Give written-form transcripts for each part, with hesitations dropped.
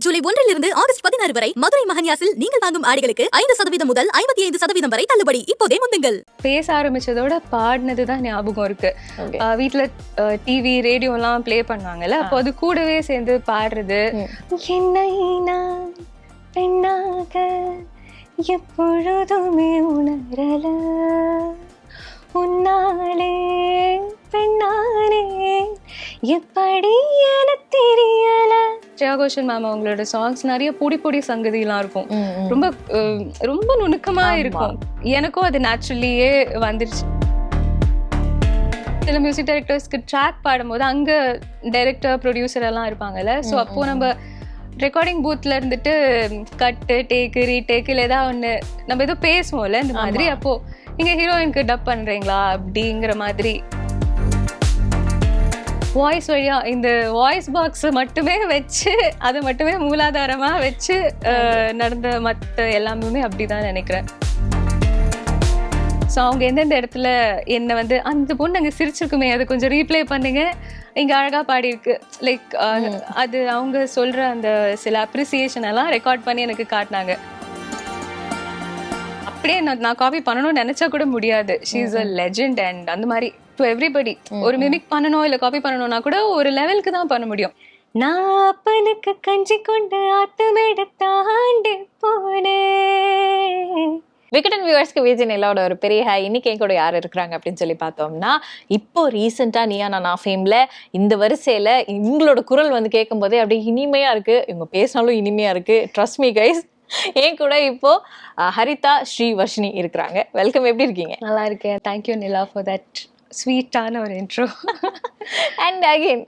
July 1 August 16 வரை மதுரை மஹன்யாஸில் நீங்கள் வாங்கும் ஆடைகளுக்கு 5% முதல் 55% வரை தள்ளுபடி. இப்போதே முந்துங்கள். பேச ஆரம்பிச்சதோட பாடினதுதான் ஞாபகம் இருக்கு. வீட்டுல டிவி ரேடியோலாம் பிளே பண்ணாங்கல்ல, அப்போ அது கூடவே சேர்ந்து பாடுறது. என்னை நான் பெண்ணாக எப்பொழுதுமே உணரல, உன்னாலே பெண்ணானே எப்படி என தெரியல. ஸ்ரேயா கோஷல் மேம் அவங்களோட சாங்ஸ் நிறைய பொடி சங்கதிலாம் இருக்கும், ரொம்ப ரொம்ப நுணுக்கமா இருக்கும். எனக்கும் அது நேச்சுரலியே வந்துருச்சு. சில மியூசிக் டைரக்டர்ஸ்க்கு ட்ராக் பாடும்போது அங்க டைரக்டர் ப்ரொடியூசர் எல்லாம் இருப்பாங்கல்ல, ஸோ அப்போ நம்ம ரெக்கார்டிங் பூத்ல இருந்துட்டு கட்டு டேக்கு ரீடேக்கு இல்லை ஏதாவது ஒன்று நம்ம ஏதோ பேசுவோம்ல இந்த மாதிரி, அப்போ நீங்க ஹீரோயினுக்கு டப் பண்றீங்களா அப்படிங்கிற மாதிரி வாய்ஸ் வழியா இந்த வாய்ஸ் பாக்ஸ் மட்டுமே வச்சு அதை மட்டுமே மூலாதாரமா வச்சு நடந்த மற்ற எல்லாமே அப்படிதான் நினைக்கிறேன். ஸோ அவங்க எந்தெந்த இடத்துல என்ன வந்து அந்த பொண்ணு அங்கே சிரிச்சிருக்குமே அதை கொஞ்சம் ரீப்ளே பண்ணுங்க, இங்கே அழகாக பாடியிருக்கு, லைக் அது அவங்க சொல்கிற அந்த சில அப்ரிசியேஷன் எல்லாம் ரெக்கார்ட் பண்ணி எனக்கு காட்டினாங்க. அப்படியே நான் காப்பி பண்ணணும்னு நினச்சா கூட முடியாது. She is a legend and அந்த மாதிரி டு எவ்ரிபடி. ஒரு மிமிக் பண்ணணும் இல்லை காப்பி பண்ணணும்னா கூட ஒரு லெவலுக்கு தான் பண்ண முடியும். நான் அப்பனுக்கு கஞ்சி கொண்டு ஆத்துமேட தாண்டி போனேன். விகடன் வியூவர்ஸ்க்கு விஜய் நிலாவோட ஒரு பெரிய ஹாய். இன்னைக்கு என் கூட யார் இருக்கிறாங்க அப்படின்னு சொல்லி பார்த்தோம்னா, இப்போ ரீசெண்டாக நீயா நானா ஃபேம்ல இந்த வரிசையில் இவங்களோட குரல் வந்து கேட்கும் போதே அப்படியே இனிமையாக இருக்குது, இவங்க பேசினாலும் இனிமையாக இருக்குது. Trust me guys. என் கூட இப்போ ஹரிதா ஸ்ரீவர்ஷினி இருக்கிறாங்க. வெல்கம், எப்படி இருக்கீங்க? நல்லா இருக்கேன். தேங்க்யூ நிலா ஃபார் தட் ஸ்வீட்டான ஒரு இன்ட்ரோ. அண்ட் அகெயின்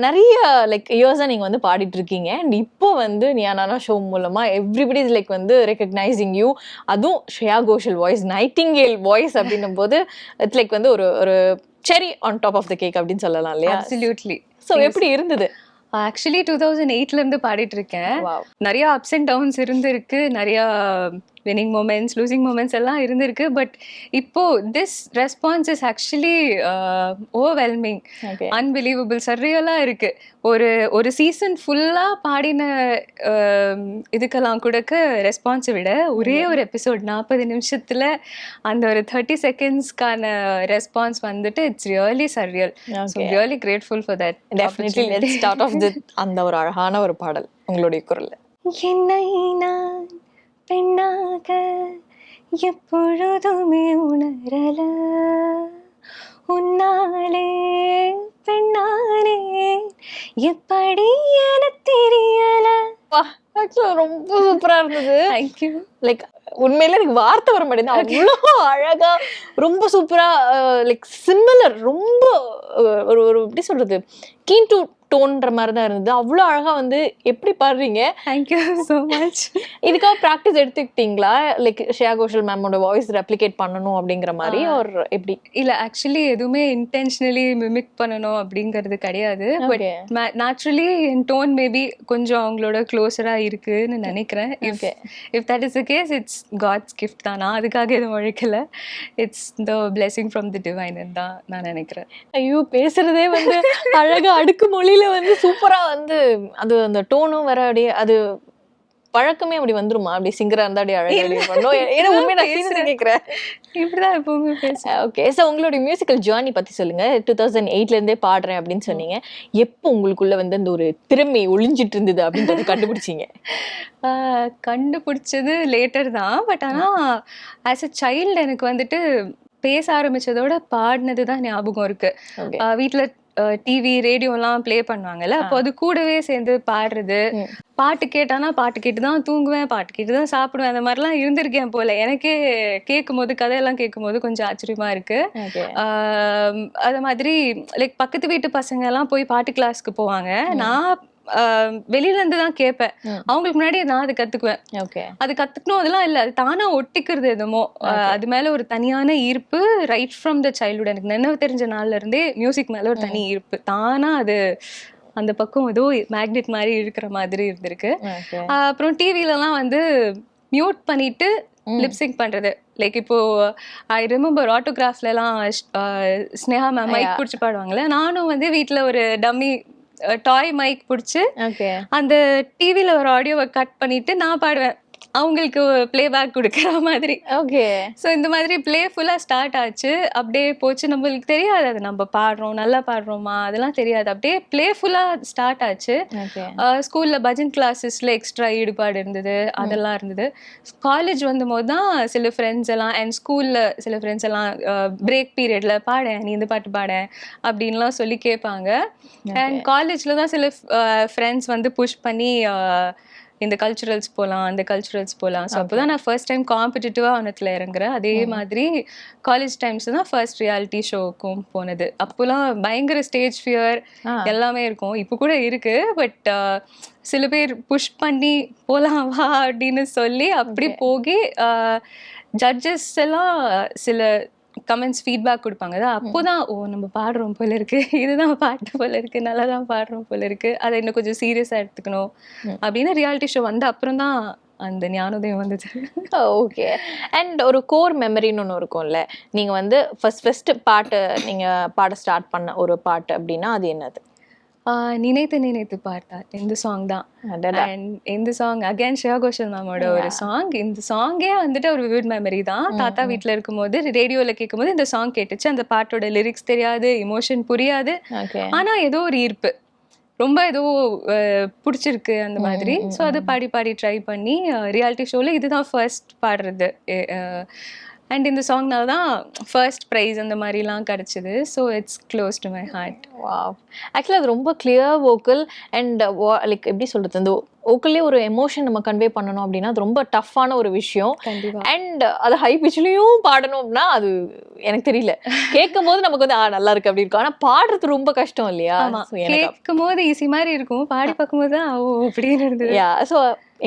நிறைய லைக் இயர்ஸாக நீங்கள் வந்து பாடிட்டு இருக்கீங்க. அண்ட் இப்போ வந்து நீயா நானா ஷோ மூலமாக எவ்ரிபடி இஸ் லைக் வந்து ரெக்கக்னைசிங் யூ. அதுவும் Shreya Ghoshal voice, nightingale voice அப்படின்னும் போது இட்ஸ் லைக் வந்து ஒரு ஒரு cherry on top of the cake அப்படின்னு சொல்லலாம் இல்லையா? அப்சல்யூட்லி. ஸோ எப்படி இருந்தது? ஆக்சுவலி 2008 இருந்து பாடிட்டு இருக்கேன். நிறைய அப்ஸ் அண்ட் டவுன்ஸ் இருந்திருக்கு, நிறைய வினிங் மூமெண்ட்ஸ் லூசிங் மூமெண்ட்ஸ் எல்லாம் இருந்திருக்கு. பட் இப்போ this response is actually overwhelming, unbelievable, சர்ரியலாக இருக்கு. ஒரு சீசன் ஃபுல்லாக பாடின இதுக்கெல்லாம் கூட ரெஸ்பான்ஸை விட ஒரே ஒரு எபிசோட் 40 நிமிஷத்தில் அந்த ஒரு 30 செகண்ட்ஸ்க்கான ரெஸ்பான்ஸ் வந்துட்டு it's really surreal. So really grateful for that. Definitely let's start off அந்த ஒரு அழகான ஒரு பாடல் உங்களுடைய குரல்ல. என்னை நான் பெண்ணாக எப்பொழுதுமே உணரல, உன்னாலே பெண்ணானே எப்படி என தெரியல. ரொம்ப சூப்பரா இருந்தது. தேங்க்யூ. லைக் உண்மையில எனக்கு வார்த்தை வர மாட்டேங்குது, அவ்வளோ அழகா ரொம்ப சூப்பரா லைக் சிமிலர், ரொம்ப ஒரு ஒரு எப்படி சொல்றது கீன் டு டோன்ற மாதிரி தான் இருந்தது. அவ்வளோ அழகா வந்து எப்படி பாடுறீங்க. Thank you so much. இதுக்காக ப்ராக்டிஸ் எடுத்துக்கிட்டீங்களா? லைக் ஸ்ரேயா கோஷல் மேமோட வாய்ஸ் ரெப்ளிகேட் பண்ணணும் அப்படிங்கிற மாதிரி ஒரு எப்படி? இல்லை, ஆக்சுவலி எதுவுமே இன்டென்ஷனலி மிமிக் பண்ணணும் அப்படிங்கிறது கிடையாது. பட் நேச்சுரலி என் டோன் மேபி கொஞ்சம் அவங்களோட க்ளோஸராக இருக்குன்னு நினைக்கிறேன். If that is the case it's God's gift தான். நான் அதுக்காக எதுவும் உழைக்கல. It's the blessing from the divine தான் நான் நினைக்கிறேன். ஐயோ, பேசுறதே வந்து அழகா அடுக்கு மொழியில வந்து சூப்பரா வந்து அது அந்த டோனும் வர அப்படியே அது பழக்கமே அப்படி வந்துருமா? அப்படி சிங்கரா இருந்தா அப்படியே அழகா பண்ணும். ஏன்னா உண்மையை நான் சீரியஸா கேட்கிறேன். இப்படிதான் எப்பவுமே பேசுறேன். ஓகே, ஸோ உங்களுடைய மியூசிக்கல் ஜேர்னி பத்தி சொல்லுங்க. 2008 இருந்தே பாடுறேன் அப்படின்னு சொன்னீங்க. எப்போ உங்களுக்குள்ள வந்து அந்த ஒரு திறமை ஒளிஞ்சிட்டு இருந்தது அப்படின்றத கண்டுபிடிச்சிங்க? கண்டுபிடிச்சது லேட்டர் தான். பட் ஆனால் ஆஸ் அ சைல்டு எனக்கு வந்துட்டு பேச ஆரம்பிச்சதோட பாடினது தான் ஞாபகம் இருக்கு. வீட்டில் டிவி ரேடியோலாம் பிளே பண்ணுவாங்கல்ல, அப்போ அது கூடவே சேர்ந்து பாடுறது. பாட்டு கேட்டானா பாட்டு கேட்டு தான் தூங்குவேன், பாட்டு கேட்டு தான் சாப்பிடுவேன். அந்த மாதிரிலாம் இருந்திருக்கேன் போல. எனக்கே கேட்கும் போது, கதையெல்லாம் கேட்கும் போது கொஞ்சம் ஆச்சரியமா இருக்கு. அது மாதிரி லைக் பக்கத்து வீட்டு பசங்க எல்லாம் போய் பாட்டு கிளாஸ்க்கு போவாங்க. நான் வெளியில இருந்து தான் கேட்பேன். அவங்களுக்கு முன்னாடி நான் அது கத்துக்குவேன். அது கத்துக்கணும் அதெல்லாம் இல்லை, அது தானா ஒட்டிக்கிறது. எதுமோ அது மேல ஒரு தனியான ஈர்ப்பு ரைட் ஃப்ரம் த சைல்ட்ஹுட். எனக்கு நினைவு தெரிஞ்ச நாள்ல இருந்தே மியூசிக் மேல ஒரு தனி ஈர்ப்பு. தானா அது அந்த பக்கம் ஏதோ மேக்னெட் மாதிரி இருக்கிற மாதிரி இருந்திருக்கு. அப்புறம் டிவிலலாம் வந்து மியூட் பண்ணிட்டு லிப்சிங் பண்றது. லைக் இப்போ ஐ ரிமெம்பர் ஆட்டோகிராஃப்ல எல்லாம் ஸ்னேகா மேம் மைக் பிடிச்சி பாடுவாங்கல்ல, நானும் வந்து வீட்டுல ஒரு டம்மி டாய் மைக் பிடிச்சி ஓகே அந்த டிவில ஒரு ஆடியோவை கட் பண்ணிட்டு நான் பாடுவேன், அவங்களுக்கு பிளேபேக் கொடுக்குற மாதிரி. ஓகே ஸோ இந்த மாதிரி பிளேஃபுல்லாக ஸ்டார்ட் ஆச்சு. அப்படியே போச்சு. நம்மளுக்கு தெரியாது அது நம்ம பாடுறோம் நல்லா பாடுறோமா அதெல்லாம் தெரியாது. அப்படியே பிளேஃபுல்லாக ஸ்டார்ட் ஆச்சு. ஓகே ஸ்கூலில் பஜன் கிளாஸஸில் எக்ஸ்ட்ரா ஈடுபாடு இருந்தது, அதெல்லாம் இருந்தது. காலேஜ் வந்தபோது தான் சில ஃப்ரெண்ட்ஸ் எல்லாம் அண்ட் ஸ்கூலில் சில ஃப்ரெண்ட்ஸ் எல்லாம் பிரேக் பீரியடில் பாடேன் நீ இந்த பாட்டு பாடேன் அப்படின்லாம் சொல்லி கேட்பாங்க. அண்ட் காலேஜில் தான் சில ஃப்ரெண்ட்ஸ் வந்து புஷ் பண்ணி இந்த கல்ச்சுரல்ஸ் போகலாம் அந்த கல்ச்சுரல்ஸ் போகலாம். ஸோ அப்போ தான் நான் ஃபர்ஸ்ட் டைம் காம்படிட்டிவாக ஒன்றத்தில் இறங்குறேன். அதே மாதிரி காலேஜ் டைம்ஸ் தான் ஃபர்ஸ்ட் ரியாலிட்டி ஷோக்கும் போனது. அப்போலாம் பயங்கர ஸ்டேஜ் ஃபியர் எல்லாமே இருக்கும், இப்போ கூட இருக்கு. பட் சில பேர் புஷ் பண்ணி போகலாம் வா அப்படின்னு சொல்லி அப்படி போகி ஜட்ஜஸ் எல்லாம் சில கமெண்ட்ஸ் ஃபீட்பேக் கொடுப்பாங்க. அப்போதான் ஓ நம்ம பாடுறோம் போல இருக்கு, இதுதான் பாட்டு போல இருக்கு, நல்லா தான் பாடுறோம் போல இருக்கு, அதை இன்னும் கொஞ்சம் சீரியஸாக எடுத்துக்கணும் அப்படின்னு ரியாலிட்டி ஷோ வந்த அப்புறம் தான் அந்த ஞானோதயம் வந்தது. ஓகே. அண்ட் ஒரு கோர் மெமரின்னு ஒன்று இருக்கும்ல, நீங்க வந்து ஃபர்ஸ்ட் பாட்டு நீங்க பாட ஸ்டார்ட் பண்ண ஒரு பாட்டு அப்படின்னா அது என்னது? நினைத்து நினைத்து பார்த்தார் இந்த சாங் தான். அண்ட் இந்த சாங் அகைன் ஸ்ரேயா கோஷல் மேமோட ஒரு சாங். இந்த சாங்கே வந்துட்டு ஒரு விவிட் மெமரி தான். தாத்தா வீட்டில் இருக்கும்போது ரேடியோவில் கேட்கும்போது இந்த சாங் கேட்டுச்சு. அந்த பாட்டோட லிரிக்ஸ் தெரியாது, இமோஷன் புரியாது, ஆனா ஏதோ ஒரு ஈர்ப்பு, ரொம்ப ஏதோ பிடிச்சிருக்கு அந்த மாதிரி. ஸோ அது பாடி பாடி ட்ரை பண்ணி ரியாலிட்டி ஷோவில் இதுதான் ஃபர்ஸ்ட் பாடுறது. அண்ட் இந்த சாங்னால தான் ஃபர்ஸ்ட் ப்ரைஸ் அந்த மாதிரிலாம் கிடச்சிது. So it's close to my heart. Wow. ஆக்சுவலாக அது ரொம்ப கிளியர் வோக்கல் அண்ட் லைக் எப்படி சொல்கிறது, அந்த வோக்கல்லே ஒரு எமோஷன் நம்ம கன்வே பண்ணணும் அப்படின்னா அது ரொம்ப டஃப்பான ஒரு விஷயம். அண்ட் அது ஹை பிச்லையும் பாடணும் அப்படின்னா அது எனக்கு தெரியல, கேட்கும் போது நமக்கு வந்து நல்லா இருக்கு அப்படி இருக்கும், ஆனால் பாடுறது ரொம்ப கஷ்டம் இல்லையா? கேட்கும் போது ஈஸி மாதிரி இருக்கும், பாடி பார்க்கும்போது தான் ஓ அப்படின்னு இருந்தது. ஸோ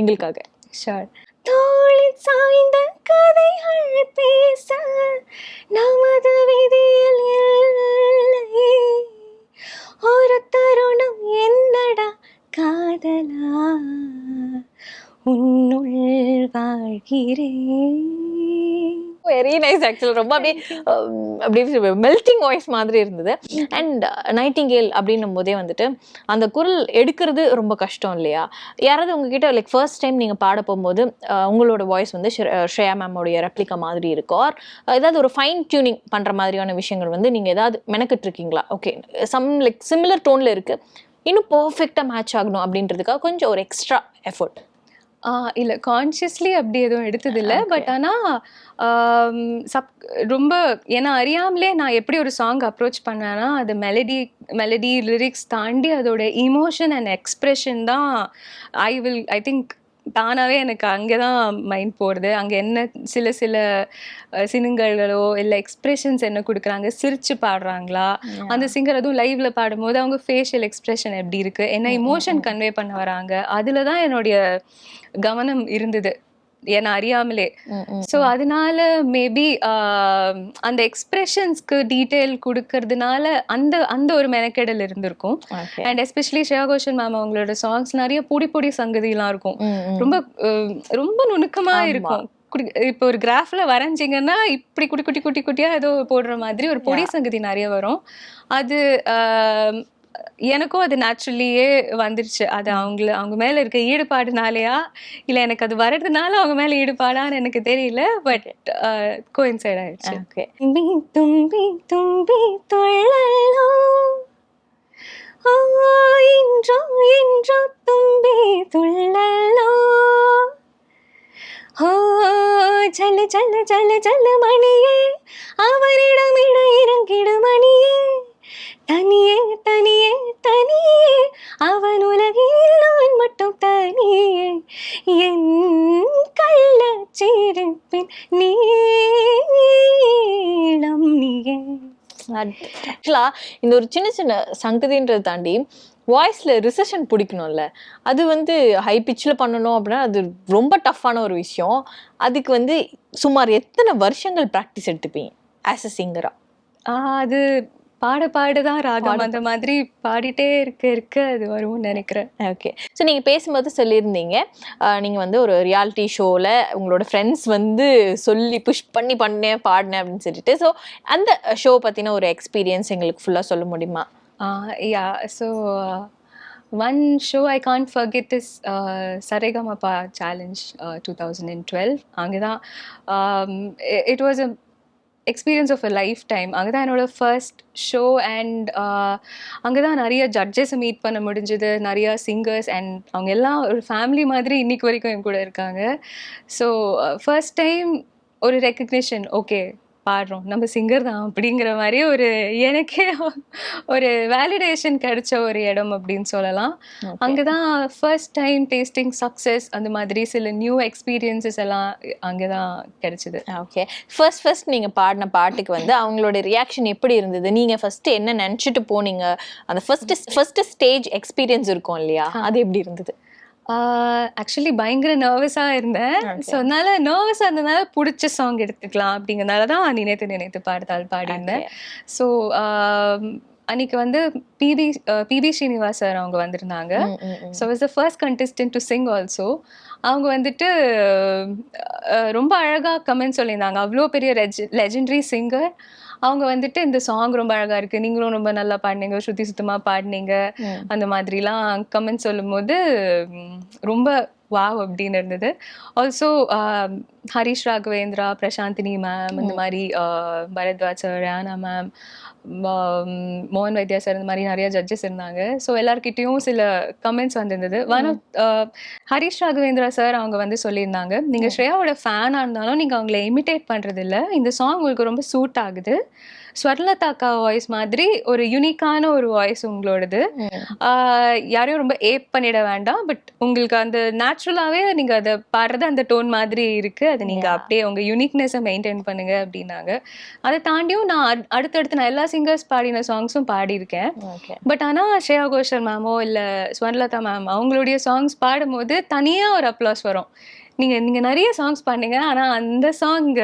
எங்களுக்காக ஷார். தோளில் சாய்ந்த கதைகள் பேச நமது விதியில் இல்லை ஒரு தருணம் என்னடா காதலா உன்னுள் வாழ்கிறேன். Very nice. ஆக்சுவல் ரொம்ப அப்படியே மெல்டிங் வாய்ஸ் மாதிரி இருந்தது. அண்ட் நைட்டிங்கேல் அப்படின்னும் போதே வந்துட்டு அந்த குரல் எடுக்கிறது ரொம்ப கஷ்டம் இல்லையா? யாராவது உங்ககிட்ட லைக் ஃபர்ஸ்ட் டைம் நீங்கள் பாட போகும்போது உங்களோட வாய்ஸ் வந்து ஸ்ரேயா மேமோடைய ரெப்ளிகா மாதிரி இருக்கும், ஆர் ஏதாவது ஒரு ஃபைன் டியூனிங் பண்ணுற மாதிரியான விஷயங்கள் வந்து நீங்கள் ஏதாவது மெனக்கிட்டு இருக்கீங்களா? ஓகே சம் லைக் சிமிலர் டோனில் இருக்குது, இன்னும் பர்ஃபெக்டாக மேட்ச் ஆகணும் அப்படின்றதுக்காக கொஞ்சம் ஒரு எக்ஸ்ட்ரா எஃபர்ட்? இல்லை கான்ஷியஸ்லி அப்படி எதுவும் எடுத்ததில்லை. பட் ஆனால் ரொம்ப ஏன்னா அறியாமலே நான் எப்படி ஒரு சாங் அப்ரோச் பண்ணேன்னா அது மெலடி லிரிக்ஸ் தாண்டி அதோட இமோஷன் அண்ட் எக்ஸ்ப்ரெஷன் தான் ஐ திங்க் தானாகவே எனக்கு அங்கே தான் மைண்ட் போகிறது. அங்கே என்ன சில சினுங்கல்களோ இல்லை எக்ஸ்ப்ரெஷன்ஸ் என்ன கொடுக்குறாங்க, சிரிச்சு பாடுறாங்களா அந்த சிங்கர், அதுவும் லைவ்ல பாடும்போது அவங்க ஃபேஷியல் எக்ஸ்ப்ரெஷன் எப்படி இருக்கு, என்ன இமோஷன் கன்வே பண்ண வராங்க, அதில் தான் என்னுடைய கவனம் இருந்தது ஏன்னா அறியாமலே. ஸோ அதனால மேபி அந்த எக்ஸ்பிரஷன்ஸ்க்கு டீட்டெயில் கொடுக்கறதுனால அந்த ஒரு மெனக்கெடல் இருந்திருக்கும். And especially Shreya Ghoshal ma'am அவங்களோட சாங்ஸ் நிறைய பொடி சங்கதிலாம் இருக்கும், ரொம்ப ரொம்ப நுணுக்கமா இருக்கும். இப்போ ஒரு கிராஃப்ல வரைஞ்சிங்கன்னா இப்படி குட்டி குட்டியா ஏதோ போடுற மாதிரி ஒரு பொடி சங்கதி நிறைய வரும். அது எனக்கும் அது நேச்சுரலியே வந்துருச்சு. அது அவங்க மேல இருக்க ஈடுபாடுனாலையா இல்லை எனக்கு அது வர்றதுனால அவங்க மேல ஈடுபாடான்னு எனக்கு தெரியல. பட் கோயின்சைட் ஆயிடுச்சு. ஓகே. தும்பி தும்பி தொழலோ இன்றோ தும்பி துள்ளலோ ஜல்லு ஜல்லு ஜல்லு ஜல்லு மணியே அவரிடம் இறங்கிடு மணியே தனியே தனியே தனியே அவன் உலகில் நான் மட்டும் தனியே என் கள்ளச்சிரிப்பின் நீளம் நீயே. ஆக்சுவலா இந்த ஒரு சின்ன சங்கதின்றதை தாண்டி வாய்ஸ்ல ரிசெஷன் பிடிக்கணும்ல, அது வந்து ஹை பிச்சில் பண்ணணும் அப்படின்னா அது ரொம்ப டஃப்பான ஒரு விஷயம். அதுக்கு வந்து சுமார் எத்தனை வருஷங்கள் ப்ராக்டிஸ் எடுத்துப்பீங்க ஆஸ் அ சிங்கரா? அது பாடதான் ராகம் அந்த மாதிரி பாடிட்டே இருக்க அது வரும்னு நினைக்கிறேன். ஓகே. ஸோ நீங்கள் பேசும்போது சொல்லியிருந்தீங்க நீங்கள் வந்து ஒரு ரியாலிட்டி ஷோவில் உங்களோட ஃப்ரெண்ட்ஸ் வந்து சொல்லி புஷ் பண்ணி பாடினேன் அப்படின்னு சொல்லிட்டு. ஸோ அந்த ஷோ பற்றின ஒரு எக்ஸ்பீரியன்ஸ் எங்களுக்கு ஃபுல்லாக சொல்ல முடியுமா? Yeah. So One show I can't forget is Saregama Challenge 2012. அங்கதான் it was a experience of a lifetime. அங்கதான் என்னோட ஃபர்ஸ்ட் ஷோ அண்ட் அங்கதான் நிறைய ஜட்ஜஸ் மீட் பண்ண முடிஞ்சது, நிறைய சிங்கர்ஸ், அண்ட் அவங்க எல்லாம் ஒரு ஃபேமிலி மாதிரி இன்னைக்கு வரைக்கும் என் கூட இருக்காங்க. ஸோ ஃபர்ஸ்ட் டைம் ஒரு ரெக்கக்னிஷன், ஓகே பாடுறோம், நம்ம சிங்கர் தான் அப்படிங்கிற மாதிரி ஒரு எனக்கே ஒரு வேலிடேஷன் கிடைச்ச ஒரு இடம் அப்படின்னு சொல்லலாம். அங்கதான் ஃபர்ஸ்ட் டைம் டேஸ்டிங் சக்ஸஸ், அந்த மாதிரி சில நியூ எக்ஸ்பீரியன்சஸ் எல்லாம் அங்கதான் கிடைச்சது. ஓகே, ஃபர்ஸ்ட் நீங்க பாடின பாட்டுக்கு வந்து அவங்களோட ரியாக்ஷன் எப்படி இருந்தது? நீங்க ஃபர்ஸ்ட் என்ன நினைச்சிட்டு போனீங்க? அந்த ஃபர்ஸ்ட் ஸ்டேஜ் எக்ஸ்பீரியன்ஸ் இருக்கும் இல்லையா, அது எப்படி இருந்தது? ஆக்சுவலி பயங்கர நர்வஸாக இருந்தேன். ஸோ அதனால நர்வஸாக இருந்ததுனால பிடிச்ச சாங் எடுத்துக்கலாம் அப்படிங்கிறதுனால தான் நினைத்து பாடுதால் பாடியிருந்தேன். ஸோ அன்னைக்கு வந்து பிபி ஸ்ரீனிவாஸ் சார் அவங்க வந்திருந்தாங்க. So was the first contestant to Singh also. அவங்க வந்துட்டு ரொம்ப அழகாக கமெண்ட் சொல்லியிருந்தாங்க. அவ்வளோ பெரிய லெஜெண்டரி சிங்கர். அவங்க வந்துட்டு இந்த சாங் ரொம்ப அழகா இருக்கு, நீங்களும் ரொம்ப நல்லா பாடினீங்க, ஸ்ருதி சுத்தமா பாடினீங்க, அந்த மாதிரிலாம் கமெண்ட் சொல்லும் போது ரொம்ப வாவ் அப்படின்னு இருந்தது. ஆல்சோ ஹரிஷ் ராகவேந்திரா, பிரசாந்தினி மேம், இந்த மாதிரி பரத்வாஜ் சார், ரேனா மேம், மோகன் வைத்தியா சார், இந்த மாதிரி நிறைய ஜட்ஜஸ் இருந்தாங்க. ஸோ எல்லார்கிட்டையும் சில கமெண்ட்ஸ் வந்திருந்தது. ஹரிஷ் ராகவேந்திரா சார் அவங்க வந்து சொல்லியிருந்தாங்க, நீங்கள் ஸ்ரேயாவோட ஃபேனாக இருந்தாலும் நீங்கள் அவங்கள இமிட்டேட் பண்ணுறது இல்லை, இந்த சாங் உங்களுக்கு ரொம்ப சூட் ஆகுது, ஸ்வர்லதா அக்கா வாய்ஸ் மாதிரி ஒரு யூனிக்கான ஒரு வாய்ஸ் உங்களோடது, யாரையும் ரொம்ப ஏப் பண்ணிட வேண்டாம், பட் உங்களுக்கு அந்த நேச்சுரலாகவே நீங்கள் அதை பாடுறது அந்த டோன் மாதிரி இருக்குது, அதை நீங்கள் அப்படியே உங்கள் யூனிக்னஸை மெயின்டைன் பண்ணுங்க அப்படின்னாங்க. அதை தாண்டியும் நான் அடுத்தடுத்து நான் எல்லா சிங்கர்ஸ் பாடின சாங்ஸும் பாடியிருக்கேன். பட் ஆனால் ஸ்ரேயா கோஷல் மேமோ இல்லை ஸ்வர்லதா மேம் அவங்களுடைய சாங்ஸ் பாடும்போது தனியாக ஒரு அப்ளாஸ் வரும். நீங்கள் நிறைய சாங்ஸ் பாடினீங்க, ஆனால் அந்த சாங்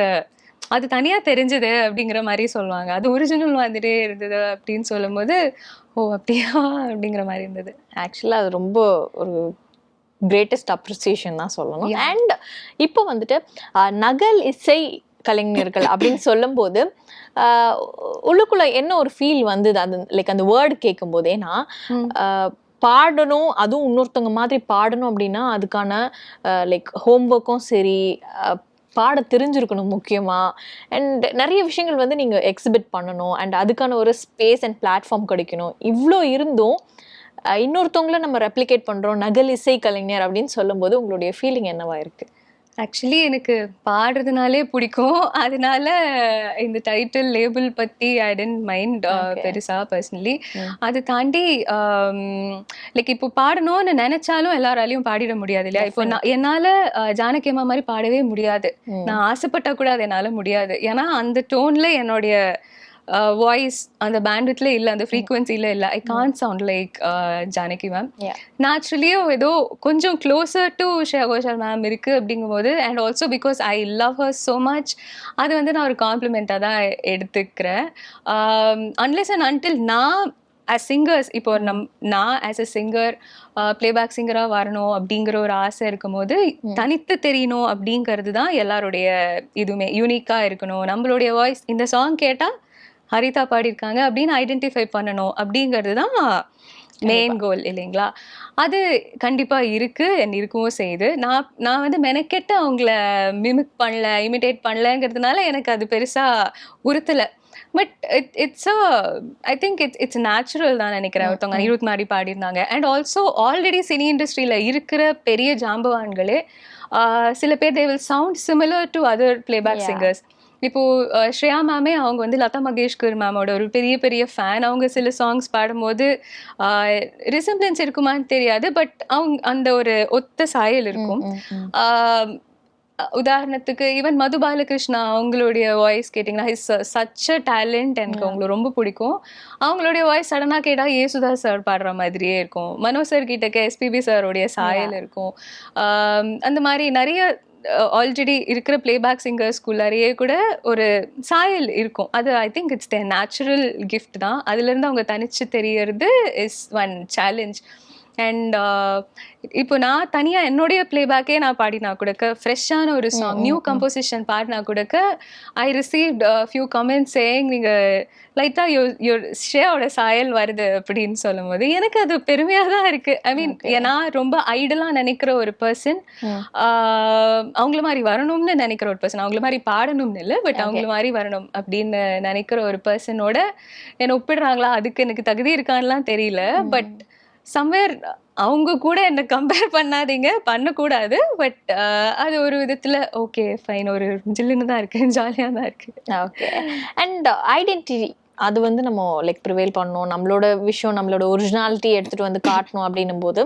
அது தனியாக தெரிஞ்சது அப்படிங்கிற மாதிரி சொல்லுவாங்க. அது ஒரிஜினல் மாதிரியே இருந்தது அப்படின்னு சொல்லும் போது, ஓ அப்படியா அப்படிங்கிற மாதிரி இருந்தது. ஆக்சுவலாக அது ரொம்ப ஒரு கிரேட்டஸ்ட் அப்ரிசியேஷன் தான் சொல்லணும். அண்ட் இப்போ வந்துட்டு நகல் இசை கலைஞர்கள் அப்படின்னு சொல்லும் போது உள்ளுக்குள்ள என்ன ஒரு ஃபீல் வந்தது? அது லைக் அந்த வேர்டு கேட்கும் போது, ஏன்னா பாடணும், அதுவும் இன்னொருத்தவங்க மாதிரி பாடணும் அப்படின்னா அதுக்கான லைக் ஹோம்ஒர்க்கும் சரி, பாட தெரிஞ்சிருக்கணும் முக்கியமா, அண்ட் நிறைய விஷயங்கள் வந்து நீங்க எக்ஸிபிட் பண்ணணும், அண்ட் அதுக்கான ஒரு ஸ்பேஸ் அண்ட் பிளாட்ஃபார்ம் கிடைக்கணும். இவ்வளோ இருந்தும் இன்னொருத்தவங்கள நம்ம ரெப்ளிகேட் பண்றோம் நகல் இசை கலைஞர் அப்படின்னு சொல்லும் போது உங்களுடைய ஃபீலிங் என்னவா இருக்கு? ஆக்சுவலி எனக்கு பாடுறதுனாலே பிடிக்கும், அதனால இந்த டைட்டில் லேபிள் பற்றி ஐ டென்ட் மைண்ட் பெருசா பர்சனலி. அதை தாண்டி லைக் இப்போ பாடணும்னு நினைச்சாலும் எல்லாராலையும் பாடிட முடியாது இல்லையா. இப்போ என்னால் ஜானகி அம்மா மாதிரி பாடவே முடியாது, நான் ஆசைப்பட்டா கூட அது என்னால் முடியாது. ஏன்னா அந்த டோன்ல என்னுடைய வாய்ஸ் அந்த பேண்ட்வித்ல இல்லை, அந்த ஃப்ரீக்வன்சில இல்லை. I can't sound like Janaki ma'am. நேச்சுரலியோ ஏதோ கொஞ்சம் closer to Shreya Ghoshal ma'am இருக்கு அப்படிங்கும்போது, and also because I love her so much, அது வந்து நான் ஒரு காம்ப்ளிமெண்ட்டாக தான் எடுத்துக்கிறேன். அன்லெஸ் அண்ட் அன்டில் நான் ஆஸ் சிங்கர்ஸ், இப்போ நான் ஆஸ் அ சிங்கர் பிளேபேக் சிங்கராக வரணும் அப்படிங்கிற ஒரு ஆசை இருக்கும்போது, தனித்து தெரியணும் அப்படிங்கிறது தான் எல்லாருடைய இதுவுமே, யூனிக்காக இருக்கணும், நம்மளுடைய வாய்ஸ் இந்த சாங் கேட்டால் ஹரிதா பாடியிருக்காங்க அப்படின்னு ஐடென்டிஃபை பண்ணணும் அப்படிங்கிறது தான் மெயின் கோல் இல்லைங்களா. அது கண்டிப்பாக இருக்குது, இருக்கவும் செய்யுது. நான் வந்து மெனக்கெட்டு அவங்கள மிமிக் பண்ணல, இமிட்டேட் பண்ணலங்கிறதுனால எனக்கு அது பெருசாக உறுத்தலை. But it's I think it's natural தான் நினைக்கிறேன். ஒருத்தவங்க அனிருத் மாதிரி பாடியிருந்தாங்க. அண்ட் ஆல்சோ ஆல்ரெடி சினி இண்டஸ்ட்ரியில் இருக்கிற பெரிய ஜாம்பவான்களே சில பேர் they will sound similar to other playback singers. இப்போ ஸ்ரேயா மேமே அவங்க வந்து லதா மங்கேஷ்கர் மேமோட ஒரு பெரிய ஃபேன். அவங்க சில சாங்ஸ் பாடும்போது ரிசம்பிளன்ஸ் இருக்குமான்னு தெரியாது, பட் அவங்க அந்த ஒரு ஒத்த சாயல் இருக்கும். உதாரணத்துக்கு ஈவன் மது பாலகிருஷ்ணா அவங்களுடைய வாய்ஸ் கேட்டிங்கன்னா இஸ் சச் அ டேலண்ட், எனக்கு அவங்களுக்கு ரொம்ப பிடிக்கும். அவங்களுடைய வாய்ஸ் சடனாக கேட்டால் ஏசுதாஸ் சார் பாடுற மாதிரியே இருக்கும். மனோஜ் சார் கிட்டக்க எஸ்பிபி சாருடைய சாயல் இருக்கும். அந்த மாதிரி நிறைய ஆல்ரெடி இருக்கிற பிளேபேக் சிங்கர்ஸ்குள்ளாரையே கூட ஒரு சாயல் இருக்கும். அது ஐ think it's the natural gift தான். அதுலேருந்து அவங்க தனிச்சு தெரியறது இஸ் ஒன் சேலஞ்ச். அண்ட் இப்போ நான் தனியா என்னுடைய பிளேபேக்கே நான் பாடினா கூடக்க ஃப்ரெஷ்ஷான ஒரு சாங் நியூ கம்போசிஷன் பாடினா கூடக்க I received few comments saying நீங்க லைட்டா ஸ்ரேயோட சாயல் வருது அப்படின்னு சொல்லும் போது எனக்கு அது பெருமையா தான் இருக்கு. ஐ மீன் நான் ரொம்ப ஐடலா நினைக்கிற ஒரு பர்சன், அவங்கள மாதிரி வரணும்னு நினைக்கிற ஒரு பர்சன், அவங்கள மாதிரி பாடணும்னு இல்லை பட் அவங்கள மாதிரி வரணும் அப்படின்னு நினைக்கிற ஒரு பர்சனோட என்னை ஒப்பிடுறாங்களா, அதுக்கு எனக்கு தகுதி இருக்கான்லாம் தெரியல. பட் சம்வேர் அவங்க கூட என்ன கம்பேர் பண்ணாதீங்க, பண்ணக்கூடாது. பட் அது ஒரு விதத்துல ஓகே ஃபைன், ஒரு ஜில்லுன்னு தான் இருக்கு, ஜாலியா தான் இருக்கு. ஓகே. அண்ட் ஐடென்டிட்டி அது வந்து நம்ம லைக் ப்ரிவேல் பண்ணணும், நம்மளோட விஷயம் நம்மளோட ஒரிஜினாலிட்டி எடுத்துட்டு வந்து காட்டணும் அப்படின்னும் போது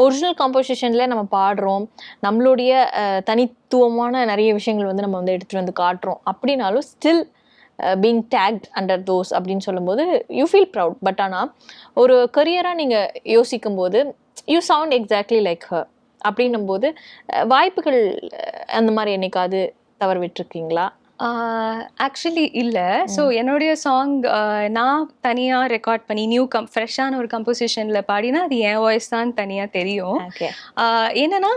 ஒரிஜினல் காம்போசிஷன்ல நம்ம பாடுறோம், நம்மளுடைய தனித்துவமான நிறைய விஷயங்கள் வந்து நம்ம வந்து எடுத்துட்டு வந்து காட்டுறோம் அப்படின்னாலும் still being tagged under those அப்படின்னு சொல்லும்போது யூ ஃபீல் ப்ரவுட். பட் ஆனால் ஒரு கரியராக நீங்கள் யோசிக்கும் போது you sound exactly like her அப்படின்னும் போது வாய்ப்புகள் அந்த மாதிரி என்னைக்காவது தவறு விட்டுருக்கீங்களா? ஆக்சுவலி இல்லை. ஸோ என்னுடைய சாங் நான் தனியாக ரெக்கார்ட் பண்ணி ஃப்ரெஷ்ஷான ஒரு கம்போசிஷனில் பாடினா அது என் வாய்ஸ் தான் தனியாக தெரியும். என்னன்னா